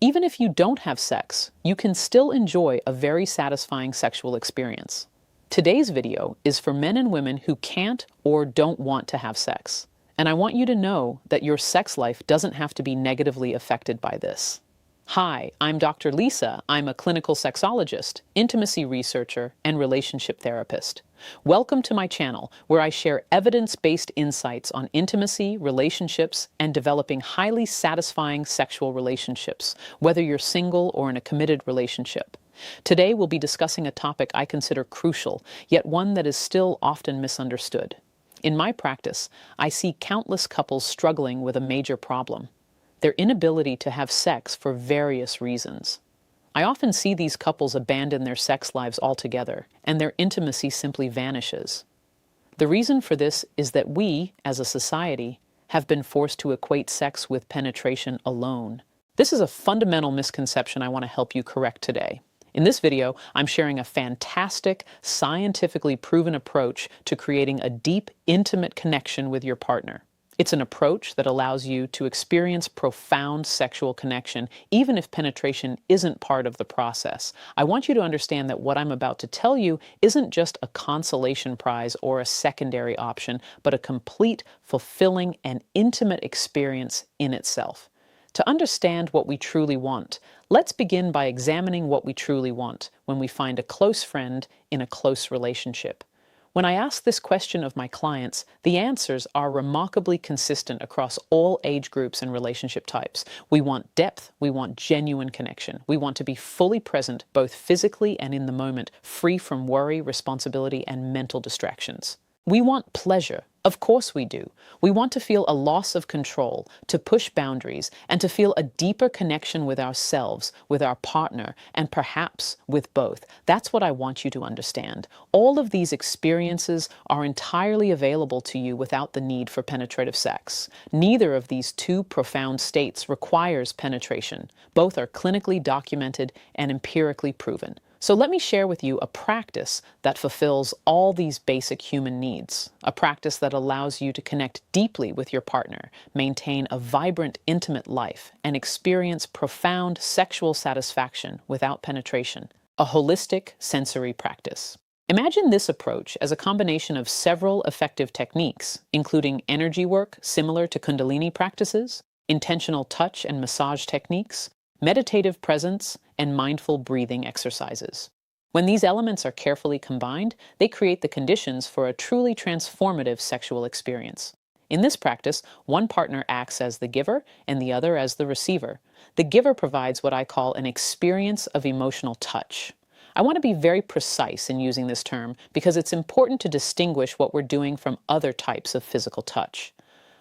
Even if you don't have sex, you can still enjoy a very satisfying sexual experience. Today's video is for men and women who can't or don't want to have sex. And I want you to know that your sex life doesn't have to be negatively affected by this. Hi, I'm Dr. Lisa. I'm a clinical sexologist, intimacy researcher, and relationship therapist. Welcome to my channel, where I share evidence-based insights on intimacy, relationships, and developing highly satisfying sexual relationships, whether you're single or in a committed relationship. Today, we'll be discussing a topic I consider crucial, yet one that is still often misunderstood. In my practice, I see countless couples struggling with a major problem: their inability to have sex for various reasons. I often see these couples abandon their sex lives altogether, and their intimacy simply vanishes. The reason for this is that we, as a society, have been forced to equate sex with penetration alone. This is a fundamental misconception I want to help you correct today. In this video, I'm sharing a fantastic, scientifically proven approach to creating a deep, intimate connection with your partner. It's an approach that allows you to experience profound sexual connection, even if penetration isn't part of the process. I want you to understand that what I'm about to tell you isn't just a consolation prize or a secondary option, but a complete, fulfilling, and intimate experience in itself. To understand what we truly want, let's begin by examining what we truly want when we find a close friend in a close relationship. When I ask this question of my clients, the answers are remarkably consistent across all age groups and relationship types. We want depth, we want genuine connection. We want to be fully present, both physically and in the moment, free from worry, responsibility, and mental distractions. We want pleasure. Of course we do. We want to feel a loss of control, to push boundaries, and to feel a deeper connection with ourselves, with our partner, and perhaps with both. That's what I want you to understand. All of these experiences are entirely available to you without the need for penetrative sex. Neither of these two profound states requires penetration. Both are clinically documented and empirically proven. So let me share with you a practice that fulfills all these basic human needs, a practice that allows you to connect deeply with your partner, maintain a vibrant, intimate life, and experience profound sexual satisfaction without penetration, a holistic sensory practice. Imagine this approach as a combination of several effective techniques, including energy work similar to Kundalini practices, intentional touch and massage techniques, meditative presence, and mindful breathing exercises. When these elements are carefully combined, they create the conditions for a truly transformative sexual experience. In this practice, one partner acts as the giver and the other as the receiver. The giver provides what I call an experience of emotional touch. I want to be very precise in using this term because it's important to distinguish what we're doing from other types of physical touch.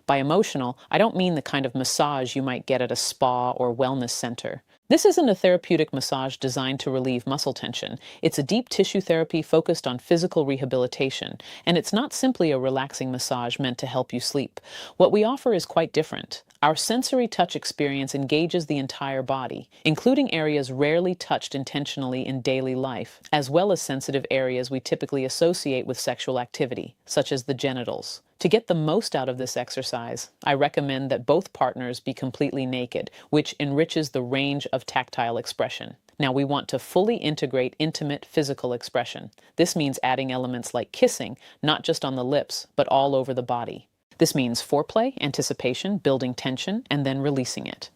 By emotional, I don't mean the kind of massage you might get at a spa or wellness center. This isn't a therapeutic massage designed to relieve muscle tension. It's a deep tissue therapy focused on physical rehabilitation, and it's not simply a relaxing massage meant to help you sleep. What we offer is quite different. Our sensory touch experience engages the entire body, including areas rarely touched intentionally in daily life, as well as sensitive areas we typically associate with sexual activity, such as the genitals. To get the most out of this exercise, I recommend that both partners be completely naked, which enriches the range of tactile expression. Now, we want to fully integrate intimate physical expression. This means adding elements like kissing, not just on the lips, but all over the body. This means foreplay, anticipation, building tension, and then releasing it.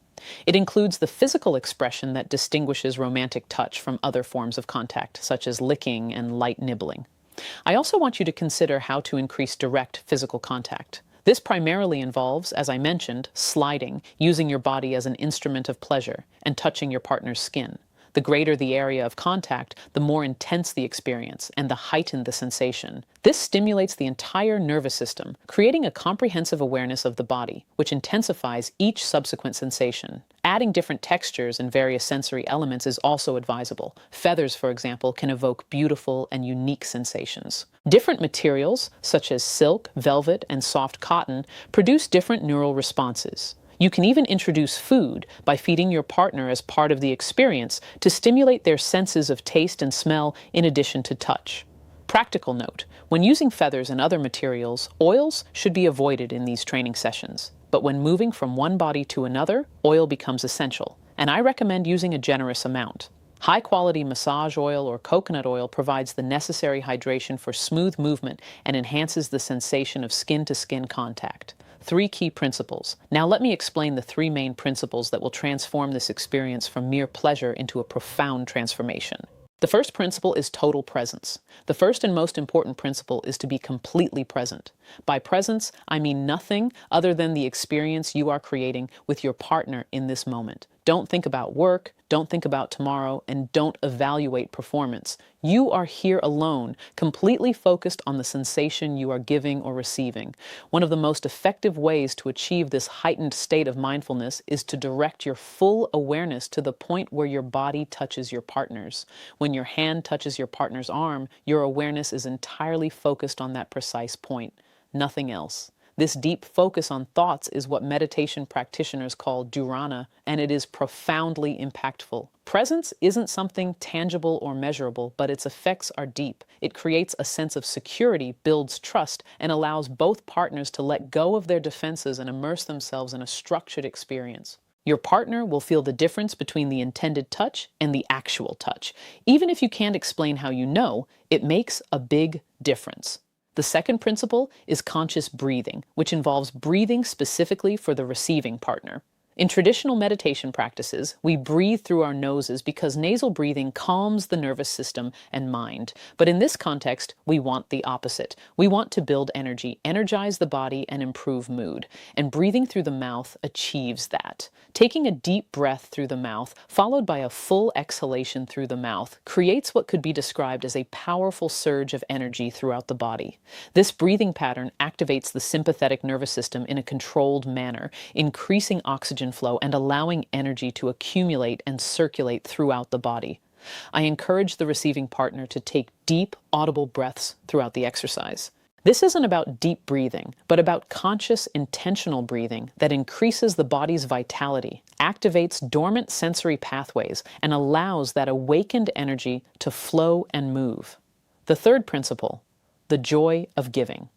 It includes the physical expression that distinguishes romantic touch from other forms of contact, such as licking and light nibbling. I also want you to consider how to increase direct physical contact. This primarily involves, as I mentioned, sliding, using your body as an instrument of pleasure, and touching your partner's skin. The greater the area of contact, the more intense the experience and the heightened the sensation. This stimulates the entire nervous system, creating a comprehensive awareness of the body, which intensifies each subsequent sensation. Adding different textures and various sensory elements is also advisable. Feathers, for example, can evoke beautiful and unique sensations. Different materials, such as silk, velvet, and soft cotton, produce different neural responses. You can even introduce food by feeding your partner as part of the experience to stimulate their senses of taste and smell in addition to touch. Practical note: when using feathers and other materials, oils should be avoided in these training sessions. But when moving from one body to another, oil becomes essential. and I recommend using a generous amount. High-quality massage oil or coconut oil provides the necessary hydration for smooth movement and enhances the sensation of skin-to-skin contact. 3 key principles. Now let me explain the 3 main principles that will transform this experience from mere pleasure into a profound transformation. The first principle is total presence. The first and most important principle is to be completely present. By presence, I mean nothing other than the experience you are creating with your partner in this moment. Don't think about work, don't think about tomorrow, and don't evaluate performance. You are here alone, completely focused on the sensation you are giving or receiving. One of the most effective ways to achieve this heightened state of mindfulness is to direct your full awareness to the point where your body touches your partner's. When your hand touches your partner's arm, your awareness is entirely focused on that precise point, nothing else. This deep focus on thoughts is what meditation practitioners call dharana, and it is profoundly impactful. Presence isn't something tangible or measurable, but its effects are deep. It creates a sense of security, builds trust, and allows both partners to let go of their defenses and immerse themselves in a structured experience. Your partner will feel the difference between the intended touch and the actual touch. Even if you can't explain how you know, it makes a big difference. The second principle is conscious breathing, which involves breathing specifically for the receiving partner. In traditional meditation practices, we breathe through our noses because nasal breathing calms the nervous system and mind. But in this context, we want the opposite. We want to build energy, energize the body, and improve mood. And breathing through the mouth achieves that. Taking a deep breath through the mouth, followed by a full exhalation through the mouth, creates what could be described as a powerful surge of energy throughout the body. This breathing pattern activates the sympathetic nervous system in a controlled manner, increasing oxygen flow and allowing energy to accumulate and circulate throughout the body. I encourage the receiving partner to take deep, audible breaths throughout the exercise. This isn't about deep breathing, but about conscious, intentional breathing that increases the body's vitality, activates dormant sensory pathways, and allows that awakened energy to flow and move. The third principle, the joy of giving.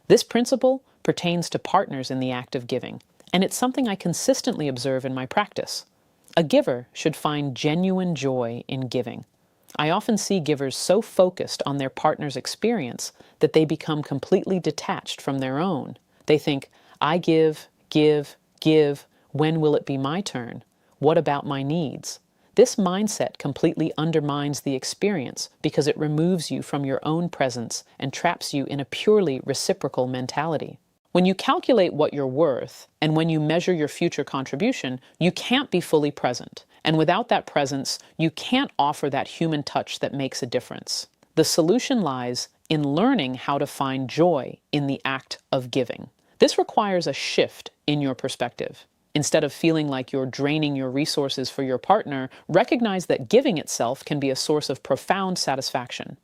This principle pertains to partners in the act of giving, and it's something I consistently observe in my practice. A giver should find genuine joy in giving. I often see givers so focused on their partner's experience that they become completely detached from their own. They think, I give, give, give. When will it be my turn? What about my needs? This mindset completely undermines the experience because it removes you from your own presence and traps you in a purely reciprocal mentality. When you calculate what you're worth and when you measure your future contribution, you can't be fully present. And without that presence, you can't offer that human touch that makes a difference. The solution lies in learning how to find joy in the act of giving. This requires a shift in your perspective. Instead of feeling like you're draining your resources for your partner, recognize that giving itself can be a source of profound satisfaction.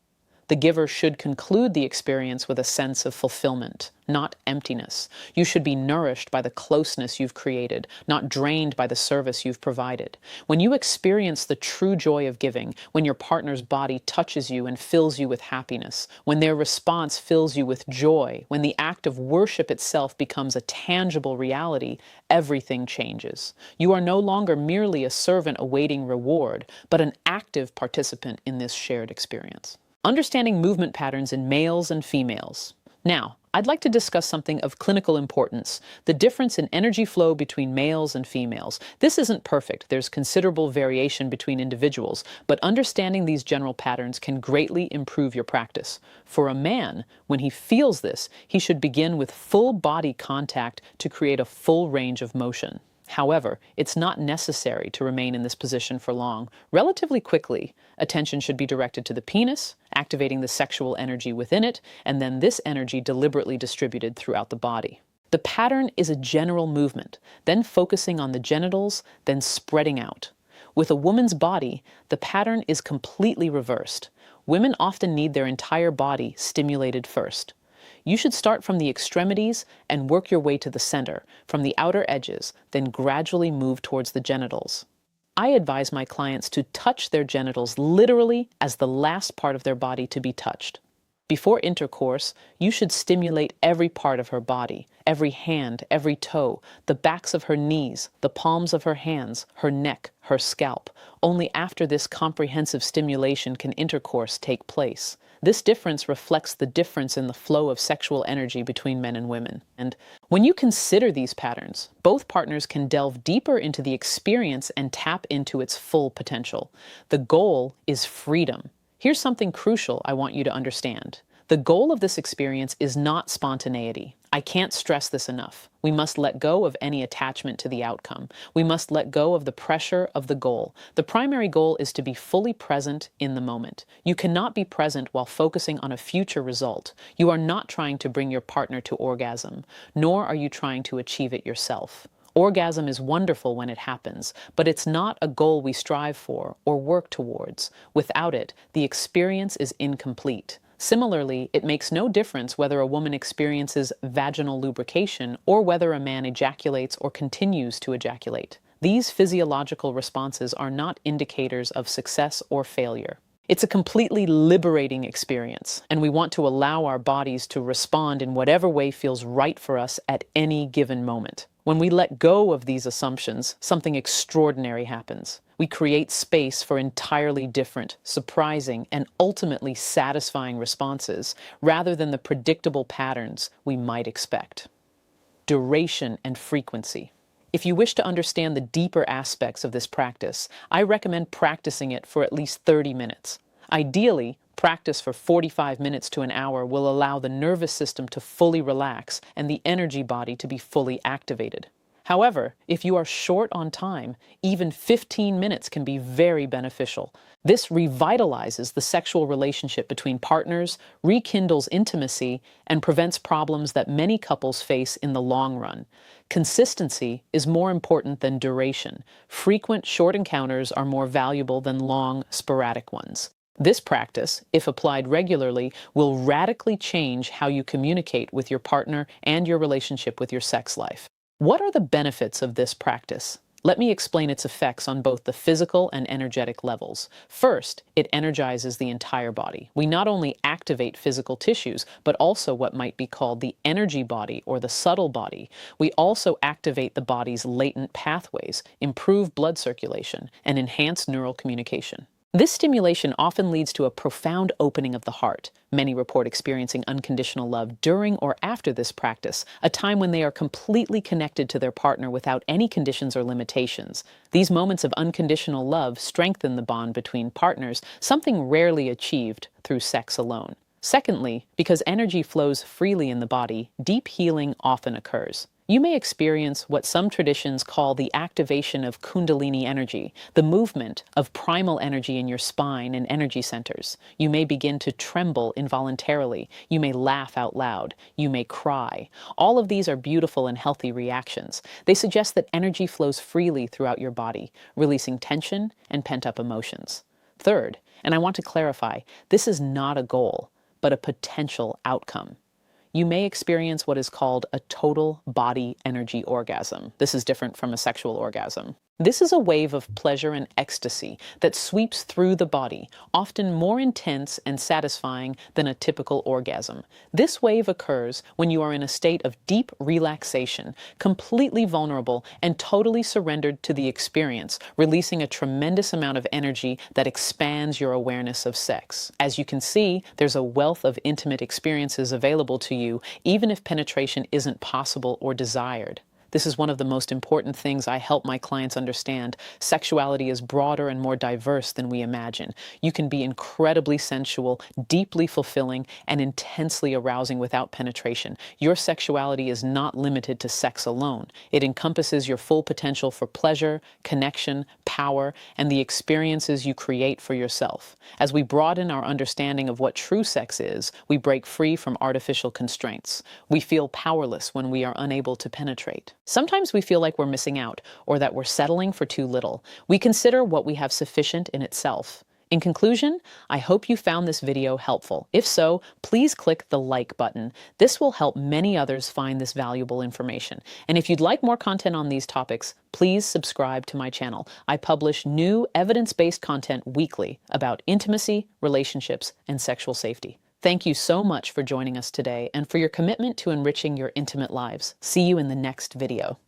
The giver should conclude the experience with a sense of fulfillment, not emptiness. You should be nourished by the closeness you've created, not drained by the service you've provided. When you experience the true joy of giving, when your partner's body touches you and fills you with happiness, when their response fills you with joy, when the act of worship itself becomes a tangible reality, everything changes. You are no longer merely a servant awaiting reward, but an active participant in this shared experience. Understanding movement patterns in males and females. Now, I'd like to discuss something of clinical importance, the difference in energy flow between males and females. This isn't perfect. There's considerable variation between individuals, but understanding these general patterns can greatly improve your practice. For a man, when he feels this, he should begin with full body contact to create a full range of motion. However, it's not necessary to remain in this position for long. Relatively quickly, attention should be directed to the penis, activating the sexual energy within it, and then this energy deliberately distributed throughout the body. The pattern is a general movement, then focusing on the genitals, then spreading out. With a woman's body, the pattern is completely reversed. Women often need their entire body stimulated first. You should start from the extremities and work your way to the center, from the outer edges, then gradually move towards the genitals. I advise my clients to touch their genitals literally as the last part of their body to be touched. Before intercourse, you should stimulate every part of her body, every hand, every toe, the backs of her knees, the palms of her hands, her neck, her scalp. Only after this comprehensive stimulation can intercourse take place. This difference reflects the difference in the flow of sexual energy between men and women. And when you consider these patterns, both partners can delve deeper into the experience and tap into its full potential. The goal is freedom. Here's something crucial I want you to understand. The goal of this experience is not spontaneity. I can't stress this enough. We must let go of any attachment to the outcome. We must let go of the pressure of the goal. The primary goal is to be fully present in the moment. You cannot be present while focusing on a future result. You are not trying to bring your partner to orgasm, nor are you trying to achieve it yourself. Orgasm is wonderful when it happens, but it's not a goal we strive for or work towards. Without it, the experience is incomplete. Similarly, it makes no difference whether a woman experiences vaginal lubrication or whether a man ejaculates or continues to ejaculate. These physiological responses are not indicators of success or failure. It's a completely liberating experience, and we want to allow our bodies to respond in whatever way feels right for us at any given moment. When we let go of these assumptions, something extraordinary happens. We create space for entirely different, surprising, and ultimately satisfying responses, rather than the predictable patterns we might expect. Duration and frequency. If you wish to understand the deeper aspects of this practice, I recommend practicing it for at least 30 minutes. Ideally, practice for 45 minutes to an hour will allow the nervous system to fully relax and the energy body to be fully activated. However, if you are short on time, even 15 minutes can be very beneficial. This revitalizes the sexual relationship between partners, rekindles intimacy, and prevents problems that many couples face in the long run. Consistency is more important than duration. Frequent short encounters are more valuable than long, sporadic ones. This practice, if applied regularly, will radically change how you communicate with your partner and your relationship with your sex life. What are the benefits of this practice? Let me explain its effects on both the physical and energetic levels. First, it energizes the entire body. We not only activate physical tissues, but also what might be called the energy body or the subtle body. We also activate the body's latent pathways, improve blood circulation, and enhance neural communication. This stimulation often leads to a profound opening of the heart. Many report experiencing unconditional love during or after this practice, a time when they are completely connected to their partner without any conditions or limitations. These moments of unconditional love strengthen the bond between partners, something rarely achieved through sex alone. Secondly, because energy flows freely in the body, deep healing often occurs. You may experience what some traditions call the activation of Kundalini energy, the movement of primal energy in your spine and energy centers. You may begin to tremble involuntarily. You may laugh out loud. You may cry. All of these are beautiful and healthy reactions. They suggest that energy flows freely throughout your body, releasing tension and pent-up emotions. Third, and I want to clarify, this is not a goal, but a potential outcome. You may experience what is called a total body energy orgasm. This is different from a sexual orgasm. This is a wave of pleasure and ecstasy that sweeps through the body, often more intense and satisfying than a typical orgasm. This wave occurs when you are in a state of deep relaxation, completely vulnerable, and totally surrendered to the experience, releasing a tremendous amount of energy that expands your awareness of sex. As you can see, there's a wealth of intimate experiences available to you, even if penetration isn't possible or desired. This is one of the most important things I help my clients understand. Sexuality is broader and more diverse than we imagine. You can be incredibly sensual, deeply fulfilling, and intensely arousing without penetration. Your sexuality is not limited to sex alone. It encompasses your full potential for pleasure, connection, power, and the experiences you create for yourself. As we broaden our understanding of what true sex is, we break free from artificial constraints. We feel powerless when we are unable to penetrate. Sometimes we feel like we're missing out or that we're settling for too little. We consider what we have sufficient in itself. In conclusion, I hope you found this video helpful. If so, please click the like button. This will help many others find this valuable information. And if you'd like more content on these topics, please subscribe to my channel. I publish new evidence-based content weekly about intimacy, relationships, and sexual safety. Thank you so much for joining us today and for your commitment to enriching your intimate lives. See you in the next video.